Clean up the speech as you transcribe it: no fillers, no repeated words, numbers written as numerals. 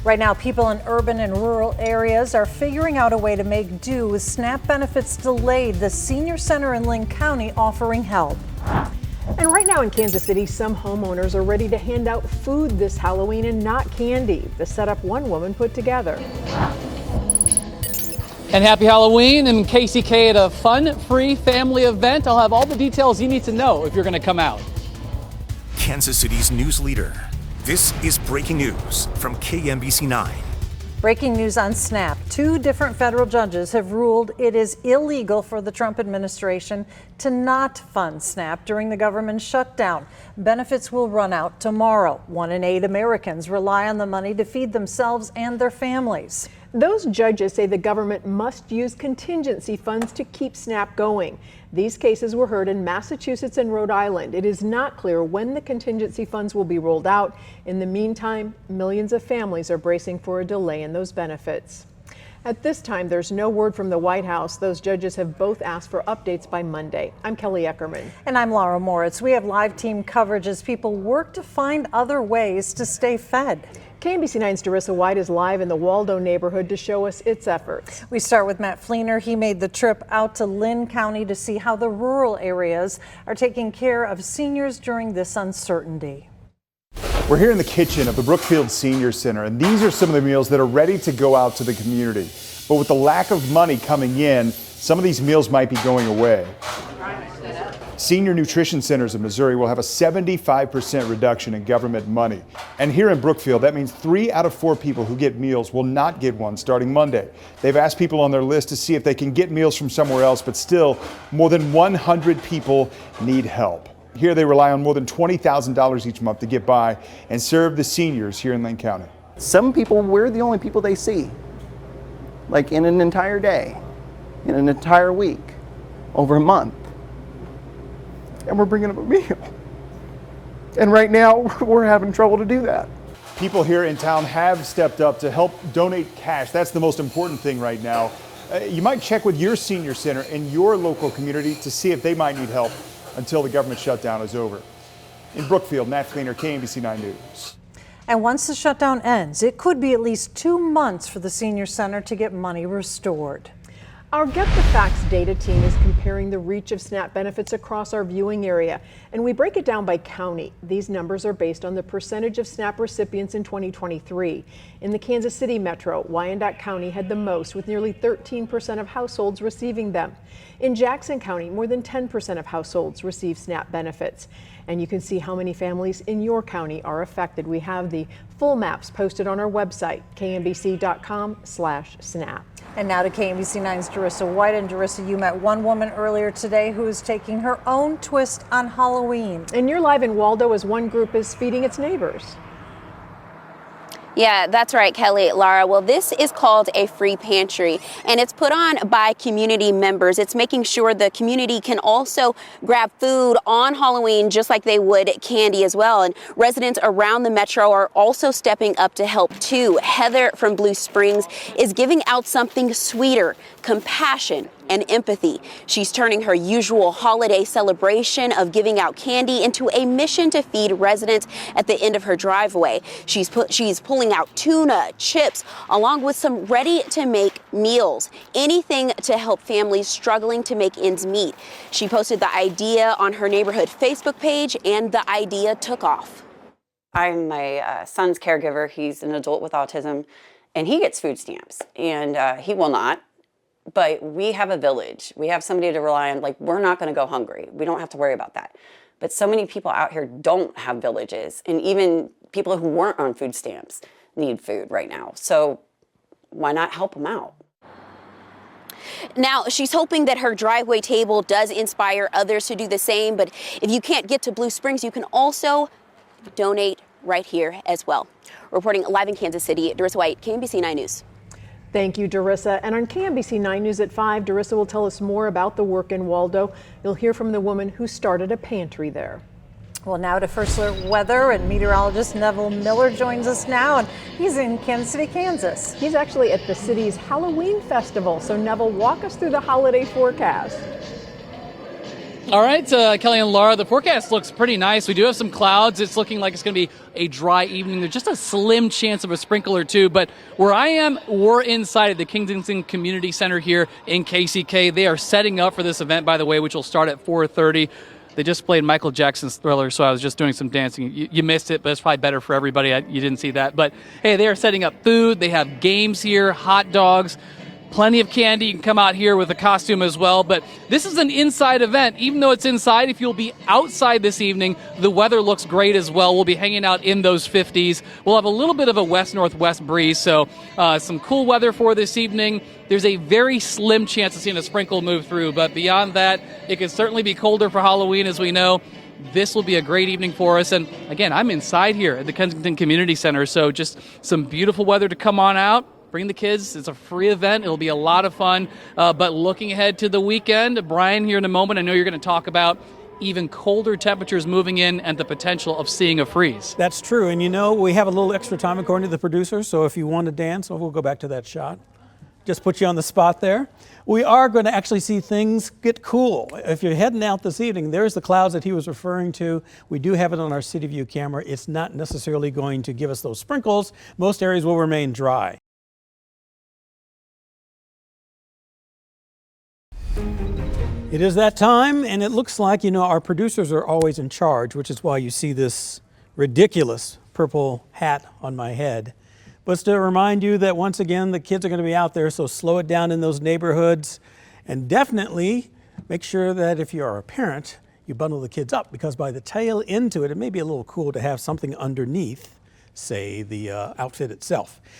Right now, people in urban and rural areas are figuring out a way to make do with SNAP benefits delayed. The Senior Center in Lynn County offering help. And right now in Kansas City, some homeowners are ready to hand out food this Halloween and not candy. The setup one woman put together. And happy Halloween and KCK at a fun, free family event. I'll have all the details you need to know if you're going to come out. Kansas City's news leader. This is breaking news from KMBC 9. Breaking news on SNAP. 2 different federal judges have ruled it is illegal for the Trump administration to not fund SNAP during the government shutdown. Benefits will run out tomorrow. 1 in 8 Americans rely on the money to feed themselves and their families. Those judges say the government must use contingency funds to keep SNAP going. These cases were heard in Massachusetts and Rhode Island. It is not clear when the contingency funds will be rolled out. In the meantime, millions of families are bracing for a delay in those benefits. At this time, there's no word from the White House. Those judges have both asked for updates by Monday. I'm Kelly Eckerman. And I'm Laura Moritz. We have live team coverage as people work to find other ways to stay fed. KMBC 9's Darissa White is live in the Waldo neighborhood to show us its efforts. We start with Matt Fleener. He made the trip out to Lynn County to see how the rural areas are taking care of seniors during this uncertainty. We're here in the kitchen of the Brookfield Senior Center, and these are some of the meals that are ready to go out to the community. But with the lack of money coming in, some of these meals might be going away. Senior nutrition centers in Missouri will have a 75% reduction in government money. And here in Brookfield, that means 3 out of 4 people who get meals will not get one starting Monday. They've asked people on their list to see if they can get meals from somewhere else, but still, more than 100 people need help. Here they rely on more than $20,000 each month to get by and serve the seniors here in Lynn County. Some people, we're the only people they see, like in an entire day, in an entire week, over a month. And we're bringing them a meal. And right now, we're having trouble to do that. People here in town have stepped up to help donate cash. That's the most important thing right now. You might check with your senior center in your local community to see if they might need help until the government shutdown is over. In Brookfield, Matt Fleener, KMBC 9 News. And once the shutdown ends, it could be at least 2 months for the senior center to get money restored. Our Get the Facts data team is comparing the reach of SNAP benefits across our viewing area, and we break it down by county. These numbers are based on the percentage of SNAP recipients in 2023. In the Kansas City metro, Wyandotte County had the most, with nearly 13% of households receiving them. In Jackson County, more than 10% of households receive SNAP benefits. And you can see how many families in your county are affected. We have the full maps posted on our website, kmbc.com/snap. And now to KMBC 9's Darissa White. And Darissa, you met one woman earlier today who is taking her own twist on Halloween. And you're live in Waldo as one group is feeding its neighbors. Yeah, that's right, Kelly, Laura. Well, this is called a free pantry, and it's put on by community members. It's making sure the community can also grab food on Halloween just like they would candy as well. And residents around the metro are also stepping up to help too. Heather from Blue Springs is giving out something sweeter, compassion and empathy. She's turning her usual holiday celebration of giving out candy into a mission to feed residents at the end of her driveway. She's pulling out tuna, chips, along with some ready-to-make meals, anything to help families struggling to make ends meet. She posted the idea on her neighborhood Facebook page, and the idea took off. I'm my son's caregiver. He's an adult with autism, and he gets food stamps, and he will not. But we have a village. We have somebody to rely on. Like, we're not going to go hungry. We don't have to worry about that. But so many people out here don't have villages. And even people who weren't on food stamps need food right now. So why not help them out? Now, she's hoping that her driveway table does inspire others to do the same. But if you can't get to Blue Springs, you can also donate right here as well. Reporting live in Kansas City, Darissa White, KMBC 9 News. Thank you, Darissa. And on KMBC 9 News at 5, Darissa will tell us more about the work in Waldo. You'll hear from the woman who started a pantry there. Well, now to First Alert weather, and meteorologist Neville Miller joins us now, and he's in Kansas City, Kansas. He's actually at the city's Halloween festival. So Neville, walk us through the holiday forecast. All right, Kelly and Laura, the forecast looks pretty nice. We do have some clouds. It's looking like it's going to be a dry evening. There's just a slim chance of a sprinkle or two. But where I am, we're inside at the Kensington Community Center here in KCK. They are setting up for this event, by the way, which will start at 4:30. They just played Michael Jackson's Thriller, so I was just doing some dancing. You missed it, but it's probably better for everybody. You didn't see that. But, hey, they are setting up food. They have games here, hot dogs. Plenty of candy. You can come out here with a costume as well. But this is an inside event. Even though it's inside, if you'll be outside this evening, the weather looks great as well. We'll be hanging out in those 50s. We'll have a little bit of a west-northwest breeze, so some cool weather for this evening. There's a very slim chance of seeing a sprinkle move through, but beyond that, it could certainly be colder for Halloween, as we know. This will be a great evening for us. And again, I'm inside here at the Kensington Community Center, so just some beautiful weather to come on out. Bring the kids. It's a free event. It'll be a lot of fun. But looking ahead to the weekend, Brian, here in a moment, I know you're going to talk about even colder temperatures moving in and the potential of seeing a freeze. That's true. And you know, we have a little extra time according to the producer. So if you want to dance, we'll go back to that shot. Just put you on the spot there. We are going to actually see things get cool. If you're heading out this evening, there's the clouds that he was referring to. We do have it on our City View camera. It's not necessarily going to give us those sprinkles. Most areas will remain dry. It is that time, and it looks like, you know, our producers are always in charge, which is why you see this ridiculous purple hat on my head. But it's to remind you that once again, the kids are going to be out there, so slow it down in those neighborhoods. And definitely make sure that if you are a parent, you bundle the kids up, because by the tail end to it, it may be a little cool to have something underneath, say, the outfit itself.